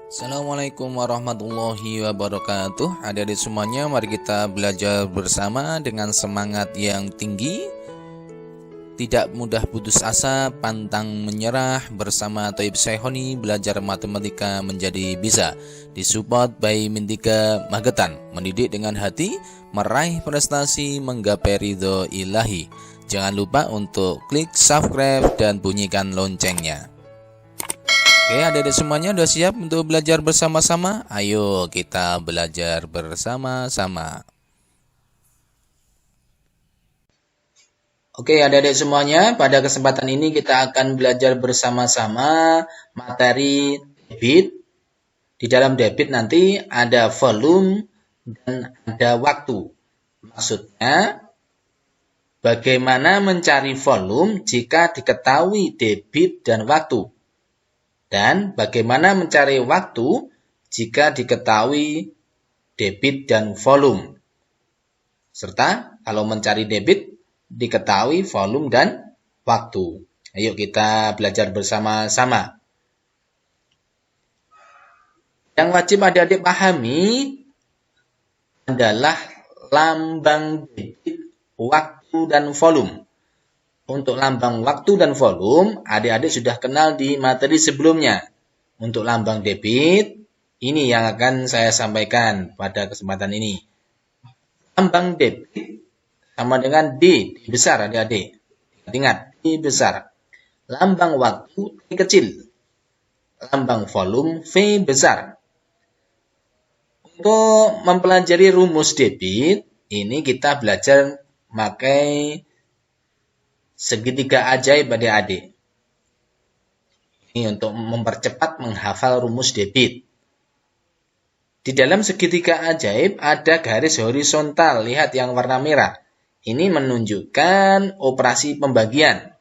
Assalamualaikum warahmatullahi wabarakatuh. Adik-adik semuanya, mari kita belajar bersama dengan semangat yang tinggi, tidak mudah putus asa, pantang menyerah. Bersama Thoib Sehoni, belajar matematika menjadi bisa. Disupport by Mintika Magetan, mendidik dengan hati, meraih prestasi, menggapai ridho ilahi. Jangan lupa untuk klik subscribe dan bunyikan loncengnya. Oke, adik-adik semuanya udah siap untuk belajar bersama-sama? Ayo kita belajar bersama-sama. Oke, adik-adik semuanya, pada kesempatan ini kita akan belajar bersama-sama materi debit. Di dalam debit nanti ada volume dan ada waktu. Maksudnya, bagaimana mencari volume jika diketahui debit dan waktu. Dan bagaimana mencari waktu jika diketahui debit dan volume. Serta kalau mencari debit, diketahui volume dan waktu. Ayo kita belajar bersama-sama. Yang wajib adik-adik pahami adalah lambang debit, waktu, dan volume. Untuk lambang waktu dan volume, adik-adik sudah kenal di materi sebelumnya. Untuk lambang debit, ini yang akan saya sampaikan pada kesempatan ini. Lambang debit sama dengan D besar adik-adik. Ingat, D besar. Lambang waktu T kecil. Lambang volume V besar. Untuk mempelajari rumus debit, ini kita belajar pakai segitiga ajaib adik-adik. Ini untuk mempercepat menghafal rumus debit. Di dalam segitiga ajaib ada garis horizontal, lihat yang warna merah. Ini menunjukkan operasi pembagian.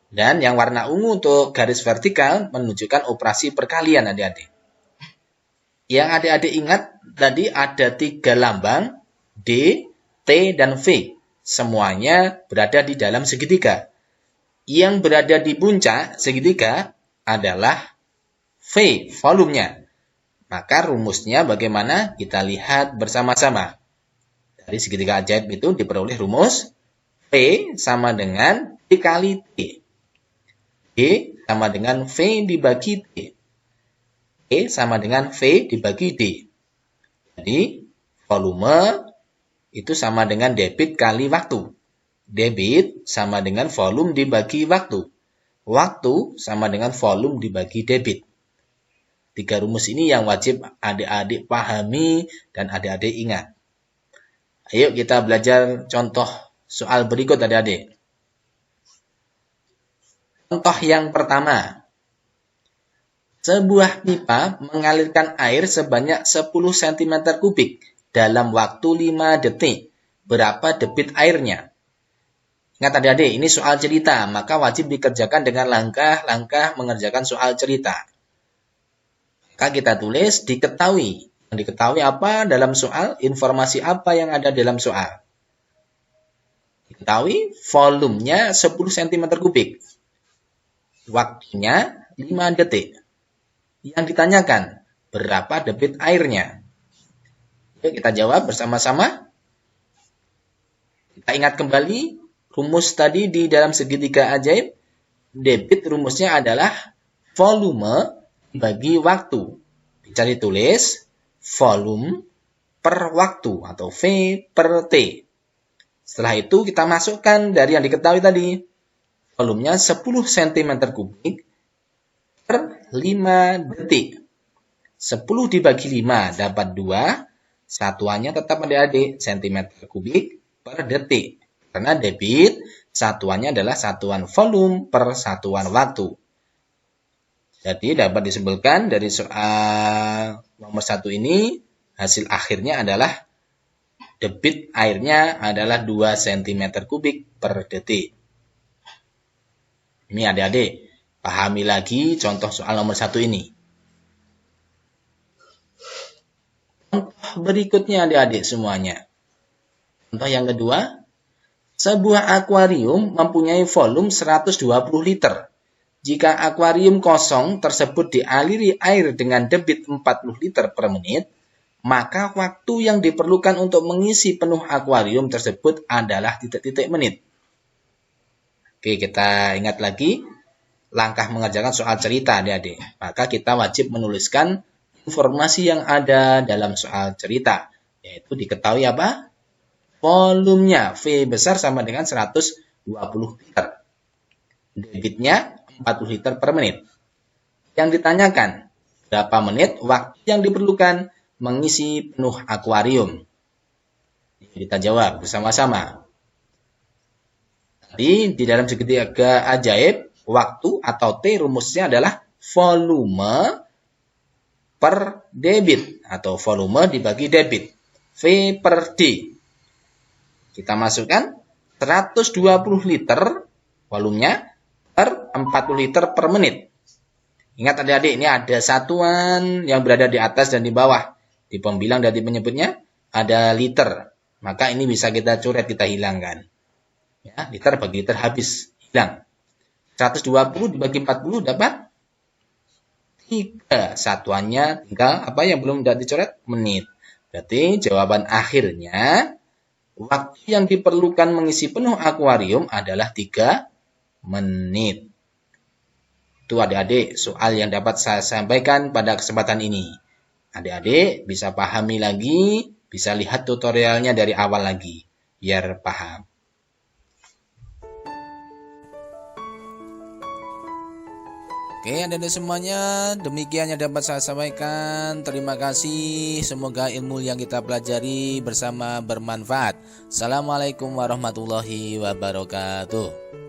Dan yang warna ungu untuk garis vertikal menunjukkan operasi perkalian adik-adik. Yang adik-adik ingat tadi ada 3 lambang, D, T, dan V. Semuanya berada di dalam segitiga. Yang berada di puncak segitiga adalah V, volumenya. Maka rumusnya bagaimana? Kita lihat bersama-sama. Dari segitiga ajaib itu diperoleh rumus V sama dengan D kali T. D sama dengan V dibagi T. T sama dengan V dibagi D. Jadi volume itu sama dengan debit kali waktu. Debit sama dengan volume dibagi waktu. Waktu sama dengan volume dibagi debit. 3 rumus ini yang wajib adik-adik pahami dan adik-adik ingat. Ayo kita belajar contoh soal berikut adik-adik. Contoh yang pertama. Sebuah pipa mengalirkan air sebanyak 10 cm kubik. Dalam waktu 5 detik. Berapa debit airnya? Ingat adik-adik, ini soal cerita, maka wajib dikerjakan dengan langkah-langkah mengerjakan soal cerita. Maka kita tulis diketahui. Yang diketahui apa dalam soal? Informasi apa yang ada dalam soal? Diketahui volumenya 10 cm kubik. Waktunya 5 detik. Yang ditanyakan, berapa debit airnya? Yuk kita jawab bersama-sama. Kita ingat kembali rumus tadi di dalam segitiga ajaib. Debit rumusnya adalah volume dibagi waktu. Bisa ditulis volume per waktu atau V per T. Setelah itu kita masukkan dari yang diketahui tadi. Volumenya 10 cm kubik per 5 detik. 10 dibagi 5 dapat 2. Satuannya tetap adik-adik, cm kubik per detik. Karena debit, satuannya adalah satuan volume per satuan waktu. Jadi dapat disimpulkan dari soal nomor 1 ini, hasil akhirnya adalah debit airnya adalah 2 cm kubik per detik. Ini adik-adik, pahami lagi contoh soal nomor 1 ini. Contoh berikutnya adik-adik semuanya. Contoh yang kedua, sebuah akuarium mempunyai volume 120 liter. Jika akuarium kosong tersebut dialiri air dengan debit 40 liter per menit, maka waktu yang diperlukan untuk mengisi penuh akuarium tersebut adalah titik-titik menit. Oke, kita ingat lagi langkah mengerjakan soal cerita adik-adik. Maka kita wajib menuliskan informasi yang ada dalam soal cerita. Yaitu diketahui apa? Volumenya V besar sama dengan 120 liter. Debitnya 40 liter per menit. Yang ditanyakan, berapa menit waktu yang diperlukan mengisi penuh akuarium? Kita jawab bersama-sama. Tadi di dalam segitiga ajaib, waktu atau T rumusnya adalah volume per debit atau volume dibagi debit. V per D. Kita masukkan 120 liter volumenya per 40 liter per menit. Ingat adik-adik, ini ada satuan yang berada di atas dan di bawah. Di pembilang tadi menyebutnya ada liter. Maka ini bisa kita coret, kita hilangkan. Ya, liter bagi liter habis, hilang. 120 dibagi 40 dapat 3. Satuannya tinggal apa yang belum dicoret? Menit. Berarti jawaban akhirnya waktu yang diperlukan mengisi penuh akuarium adalah 3 menit. Itu adik-adik soal yang dapat saya sampaikan pada kesempatan ini. Adik-adik bisa pahami lagi, bisa lihat tutorialnya dari awal lagi, biar paham. Oke, adik-adik semuanya, demikian yang dapat saya sampaikan. Terima kasih, semoga ilmu yang kita pelajari bersama bermanfaat. Assalamualaikum warahmatullahi wabarakatuh.